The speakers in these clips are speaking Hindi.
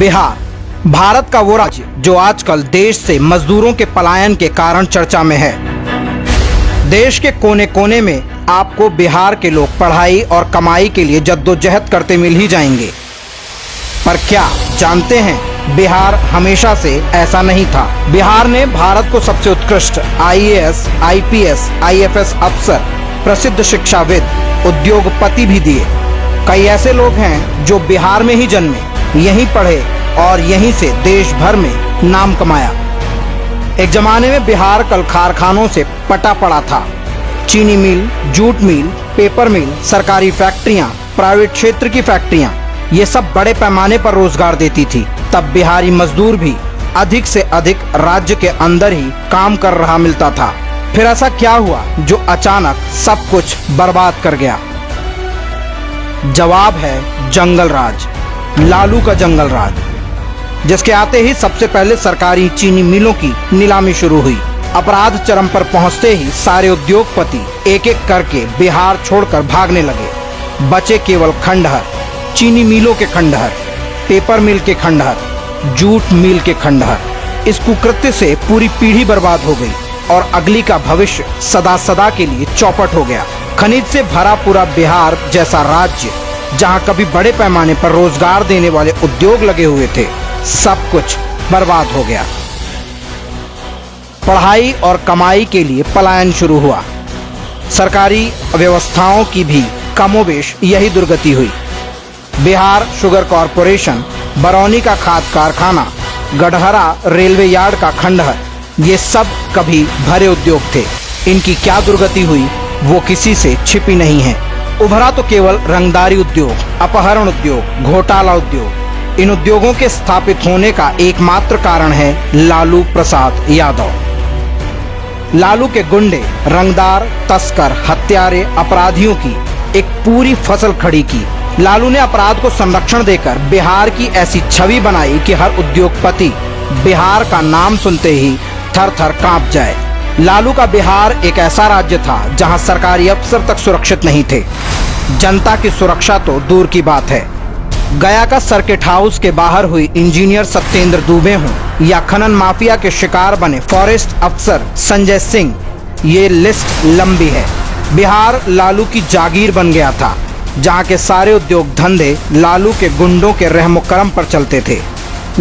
बिहार भारत का वो राज्य जो आजकल देश से मजदूरों के पलायन के कारण चर्चा में है। देश के कोने कोने में आपको बिहार के लोग पढ़ाई और कमाई के लिए जद्दोजहद करते मिल ही जाएंगे। पर क्या जानते हैं, बिहार हमेशा से ऐसा नहीं था। बिहार ने भारत को सबसे उत्कृष्ट आईएएस, आईपीएस, आईएफएस अफसर, प्रसिद्ध शिक्षाविद, उद्योगपति भी दिए। कई ऐसे लोग हैं जो बिहार में ही जन्मे, यहीं पढ़े और यहीं से देश भर में नाम कमाया। एक जमाने में बिहार कल कारखानों से पटा पड़ा था। चीनी मिल, जूट मिल, पेपर मिल, सरकारी फैक्ट्रियां, प्राइवेट क्षेत्र की फैक्ट्रियां, ये सब बड़े पैमाने पर रोजगार देती थी। तब बिहारी मजदूर भी अधिक से अधिक राज्य के अंदर ही काम कर रहा मिलता था। फिर ऐसा क्या हुआ जो अचानक सब कुछ बर्बाद कर गया? जवाब है जंगल राज, लालू का जंगल राज, जिसके आते ही सबसे पहले सरकारी चीनी मिलों की नीलामी शुरू हुई। अपराध चरम पर पहुंचते ही सारे उद्योगपति एक एक करके बिहार छोड़कर भागने लगे। बचे केवल खंडहर, चीनी मिलों के खंडहर, पेपर मिल के खंडहर, जूट मिल के खंडहर। इस कुकृत्य से पूरी पीढ़ी बर्बाद हो गई और अगली का भविष्य सदा सदा के लिए चौपट हो गया। खनिज से भरा पूरा बिहार जैसा राज्य, जहां कभी बड़े पैमाने पर रोजगार देने वाले उद्योग लगे हुए थे, सब कुछ बर्बाद हो गया। पढ़ाई और कमाई के लिए पलायन शुरू हुआ। सरकारी व्यवस्थाओं की भी कमोबेश यही दुर्गति हुई। बिहार शुगर कॉरपोरेशन, बरौनी का खाद कारखाना, गढ़हरा रेलवे यार्ड का खंडहर, ये सब कभी भरे उद्योग थे। इनकी क्या दुर्गति हुई वो किसी से छिपी नहीं है। उभरा तो केवल रंगदारी उद्योग, अपहरण उद्योग, घोटाला उद्योग। इन उद्योगों के स्थापित होने का एकमात्र कारण है लालू प्रसाद यादव। लालू के गुंडे, रंगदार, तस्कर, हत्यारे, अपराधियों की एक पूरी फसल खड़ी की। लालू ने अपराध को संरक्षण देकर बिहार की ऐसी छवि बनाई कि हर उद्योगपति बिहार का नाम सुनते ही थर थर कांप जाए। लालू का बिहार एक ऐसा राज्य था जहां सरकारी अफसर तक सुरक्षित नहीं थे। जनता की सुरक्षा तो दूर की बात है। गया का सर्किट हाउस के बाहर हुई इंजीनियर सत्येंद्र दुबे हों या खनन माफिया के शिकार बने फॉरेस्ट अफसर संजय सिंह, ये लिस्ट लंबी है। बिहार लालू की जागीर बन गया था, जहां के सारे उद्योग धंधे लालू के गुंडों के रहमो करम पर चलते थे।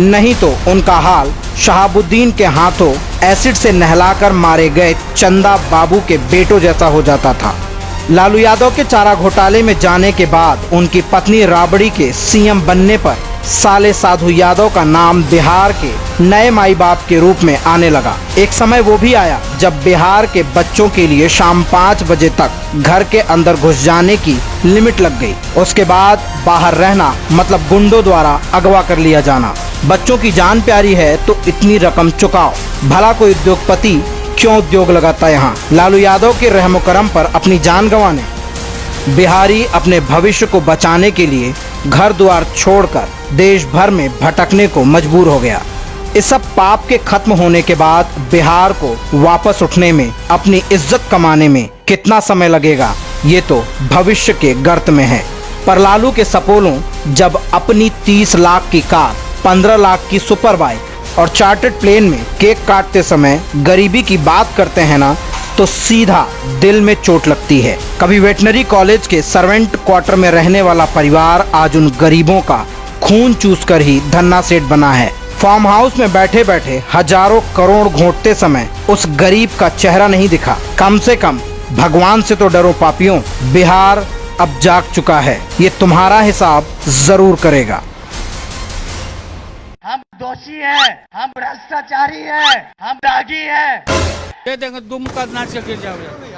नहीं तो उनका हाल शहाबुद्दीन के हाथों एसिड से नहलाकर मारे गए चंदा बाबू के बेटों जैसा हो जाता था। लालू यादव के चारा घोटाले में जाने के बाद उनकी पत्नी राबड़ी के सीएम बनने पर साले साधु यादव का नाम बिहार के नए माई बाप के रूप में आने लगा। एक समय वो भी आया जब बिहार के बच्चों के लिए शाम 5 बजे तक घर के अंदर घुस जाने की लिमिट लग गई। उसके बाद बाहर रहना मतलब गुंडों द्वारा अगवा कर लिया जाना। बच्चों की जान प्यारी है तो इतनी रकम चुकाओ। भला कोई उद्योगपति क्यों उद्योग लगाता यहाँ? लालू यादव के रहमो करम पर अपनी जान गंवाने बिहारी अपने भविष्य को बचाने के लिए घर द्वार छोड़कर देश भर में भटकने को मजबूर हो गया। इस सब पाप के खत्म होने के बाद बिहार को वापस उठने में, अपनी इज्जत कमाने में कितना समय लगेगा ये तो भविष्य के गर्त में है। पर लालू के सपोलों जब अपनी 30 लाख की कार, 15 लाख की सुपर बाइक और चार्टर्ड प्लेन में केक काटते समय गरीबी की बात करते हैं ना, तो सीधा दिल में चोट लगती है। कभी वेटनरी कॉलेज के सर्वेंट क्वार्टर में रहने वाला परिवार आज उन गरीबों का खून चूसकर ही धन्ना सेठ बना है। फार्म हाउस में बैठे बैठे हजारों करोड़ घोंटते समय उस गरीब का चेहरा नहीं दिखा। कम से कम भगवान से तो डरो पापियों। बिहार अब जाग चुका है, ये तुम्हारा हिसाब जरूर करेगा। हम दोषी हैं, हम भ्रष्टाचारी हैं, हम दागी हैं। दे देंगे, दुम का नाच के गिर जाओगे।